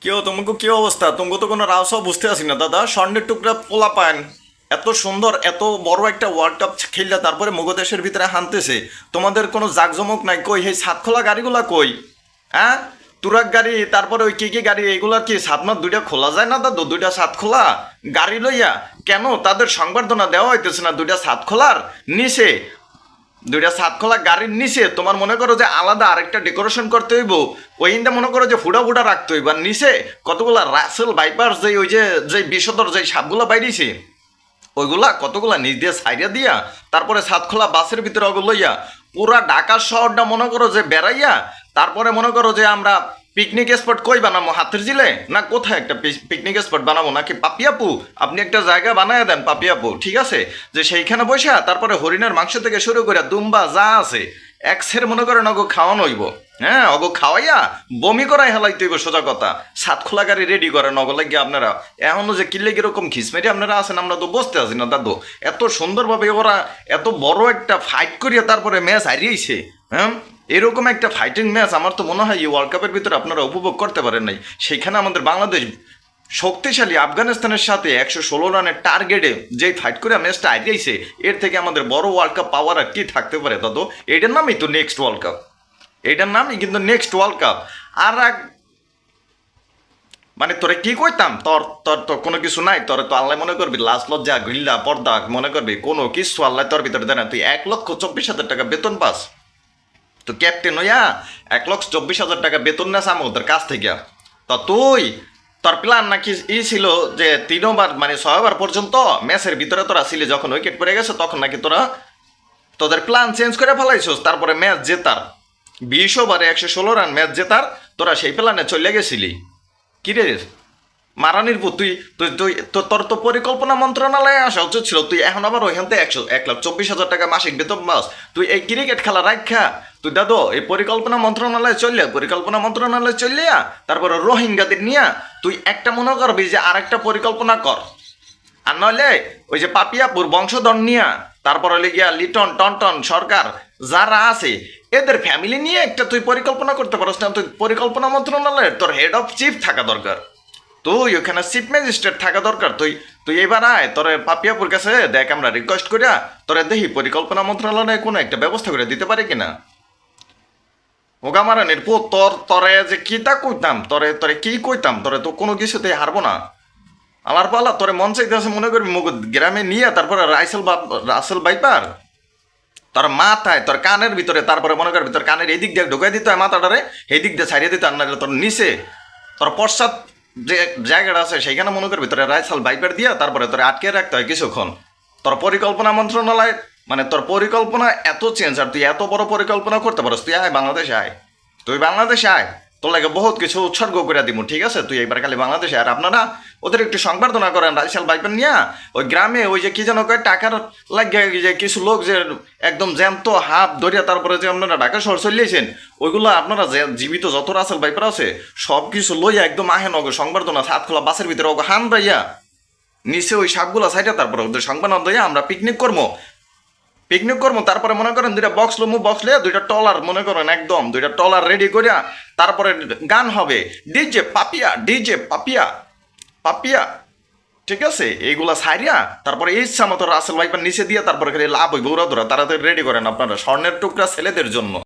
কেউ তোমাকে কি অবস্থা? তোমাকে তো কোনো রাও বুঝতে আসি না দাদা। স্বর্ণের টুকরা পোলা পান, এত সুন্দর এত বড় একটা ওয়ার্ল্ড কাপ খেললে তারপরে মগদেশের ভিতরে হানতেছে। তোমাদের কোনো জাকজমক নাই। কই সেই সাতখোলা গাড়িগুলা কই? হ্যাঁ, তুরাক গাড়ি, তারপরে ওই কি কি গাড়ি, এগুলা কি সাতমাত দুইটা খোলা যায় না দাদু? দুইটা সাত খোলা গাড়ি লইয়া কেন তাদের সংবর্ধনা দেওয়া হইতেছে না? দুইটা সাত খোলার নিচে, দুইটা সাত খোলা গাড়ির নিচে তোমার মনে করো যে আলাদা আরেকটা ডেকোরেশন করতে হইব। ওইটা মনে করো যে ফুটা ফুটা রাখতে হইব। আর নিচে কতগুলা রাসেল ভাইপার, যে ওই যে বিষধর যে সাপগুলা বাইরেছে, ওইগুলা কতগুলা নিচ দিয়ে সাইডে দিয়া তারপরে সাতখোলা বাসের ভিতরে ওগুলো লইয়া পুরা ঢাকা শহরটা মনে করো যে বেড়াইয়া তারপরে মনে করো যে আমরা পিকনিক স্পট কই বানাবো? হাতের জিলে না কোথায় একটা পিকনিক স্পট বানাবো নাকি পাপিয়াপু? আপনি একটা জায়গা বানায় দেন পাপিয়াপু, ঠিক আছে? যে সেইখানে বসে তারপরে হরিণের মাংস থেকে শুরু করে দুম্বা যা আছে এক্সের মনে করেন অগো খাওয়ানো হইব। হ্যাঁ, অগো খাওয়াইয়া বমি করাই হেলাইতে হইব, সোজা কথা। সাতখোলা গাড়ি রেডি করেন অগলে গিয়ে আপনারা। এখনো যে কিল্লে কিরকম খিসমেরি আপনারা আছেন আমরা তো বসতে আছি না দাদু। এত সুন্দরভাবে ওরা এত বড় একটা ফাইট করিয়া তারপরে ম্যাচ হারিয়েছে। হ্যাঁ, এরকম একটা ফাইটিং ম্যাচ আমার তো মনে হয় এই ওয়ার্ল্ড কাপের ভিতরে আপনারা উপভোগ করতে পারেন নাই। সেখানে আমাদের বাংলাদেশ শক্তিশালী আফগানিস্তানের সাথে 116 রানের টার্গেটে যেই ফাইট করে ম্যাচটা হারিয়েছে, এর থেকে আমাদের বড় ওয়ার্ল্ড কাপ পাওয়ার আর কি থাকতে পারে দাদু? এটার নামই তো নেক্সট ওয়ার্ল্ড কাপ। এটার নামই কিন্তু নেক্সট ওয়ার্ল্ড কাপ। আর এক মানে তোরে কি কইতাম, তোর তোর তো কোনো কিছু নাই। তোরে তো আল্লাহ মনে করবি লাজ লজ্জা গিল্লা পর্দা মনে করবি কোনো কিছু আল্লাহ তোর ভিতরে দেয় না। তুই 1,24,000 টাকা বেতন পাস, তো ক্যাপ্টেন হইয়া 1,24,000 টাকা বেতন নেস আমাদের কাছ থেকে। তো তুই তোর প্ল্যান নাকি ছিল যে 3 ওভার মানে 6 ওভার পর্যন্ত ম্যাচের ভিতরে তোরা ছিলি, যখন উইকেট পড়ে গেছে তখন নাকি তোরা তোদের প্ল্যান চেঞ্জ করে ফেলাইছস। তারপরে ম্যাচ জেতার 20 ওভারে 116 রান ম্যাচ জেতার তোরা সেই প্ল্যানে চলে গেছিলি। কিরে মারানির পর তুই তুই তুই তোর তো পরিকল্পনা মন্ত্রণালয়ে আসা উচিত ছিল। তুই এখন আবার ওইখান থেকে 1,24,000 টাকা মাসিক বেতন পাস। তুই এই ক্রিকেট খেলা রাখা তুই দাদু এই পরিকল্পনা মন্ত্রণালয়ে চললে, পরিকল্পনা মন্ত্রণালয়ে চললিয়া তারপরে রোহিঙ্গাদের নিয়ে তুই একটা মনে করবি যে আরেকটা পরিকল্পনা কর। আর নইলে ওই যে পাপিয়াপুর বংশধর নিয়া তারপরে গিয়া লিটন টনটন সরকার যারা আছে এদের ফ্যামিলি নিয়ে একটা তুই পরিকল্পনা করতে পারস না? তুই পরিকল্পনা মন্ত্রণালয়ের তোর হেড অফ চিফ থাকা দরকার। তুই ওখানে চিফ ম্যাজিস্ট্রেট থাকা দরকার। তুই তুই এবার আয়, তোরে পাপিয়াপুর কাছে দেখ আমরা রিকোয়েস্ট করিয়া তোরে দেখি পরিকল্পনা মন্ত্রণালয়ে কোনো একটা ব্যবস্থা করে দিতে পারে কিনা। ওগা মারানির পো তরে যে কিতা কইতাম, তরে তরে কি কইতাম, তরে তো কোনো কিছুতেই হারবো না। আমার পালা তোরে মন চাইতেছে মনে করবি মুখ গ্রামে নিয়ে তারপরে রাসেল বাইপার তোর মাথায় তোর কানের ভিতরে তারপরে মনে করবি তোর কানের এই দিক দিয়ে ঢুকাই দিতে হয় মাথাটারে, এই দিক দিয়ে ছাড়িয়ে দিতে আর না তোর নিচে তোর পশ্চাৎ যে জায়গাটা আছে সেইখানে মনে করবি তোর রাইসাল বাইপার দিয়া তারপরে তোর আটকে রাখতে হয় কিছুক্ষণ। তোর পরিকল্পনা মন্ত্রণালয় মানে তোর পরিকল্পনা এত চেঞ্জ, আর তুই এত বড় পরিকল্পনা করতে পারস? তুই আয় বাংলাদেশে আয়, তুই বাংলাদেশে আয়, তোর লাগে বহুত কিছু উৎসর্গ করে দিব, ঠিক আছে? তুই একবার খালি বাংলাদেশে। আর আপনারা ওদের একটু সংবর্ধনা করেন রাইসাল বাইপার নিয়ে। ওই গ্রামে ওই যে কি যেন কয় টাকার লাগে যে কিছু লোক যে একদম জ্যান্ত হাত ধরিয়া তারপরে যে আপনারা ঢাকা শহর চলিয়েছেন, ওইগুলো আপনারা যে জীবিত যত রাসেল বাইপার আছে সব কিছু লইয়া একদম আহেন অগ সংবর্ধনা সাতখোলা বাসের ভিতরে অগ হান রাইয়া নিচে ওই সাপগুলা সাইডে তারপরে ওদের সংবর্ধনা দইয়া আমরা পিকনিক করবো। পিকনিক করবো তারপরে মনে করেন দুইটা বক্স লমু, বক্স লিয়ে দুইটা টলার মনে করেন একদম দুইটা টলার রেডি করিয়া তারপরে গান হবে ডিজে পাপিয়া, ডিজে পাপিয়া পাপিয়া, ঠিক আছে? এইগুলা সাইরিয়া তারপরে ইচ্ছা মতো রাসেল ভাইপার নিচে দিয়ে তারপরে খালি লাভ হইব ওরা ধরা। তাড়াতাড়ি রেডি করেন আপনারা স্বর্ণের টুকরা ছেলেদের জন্য।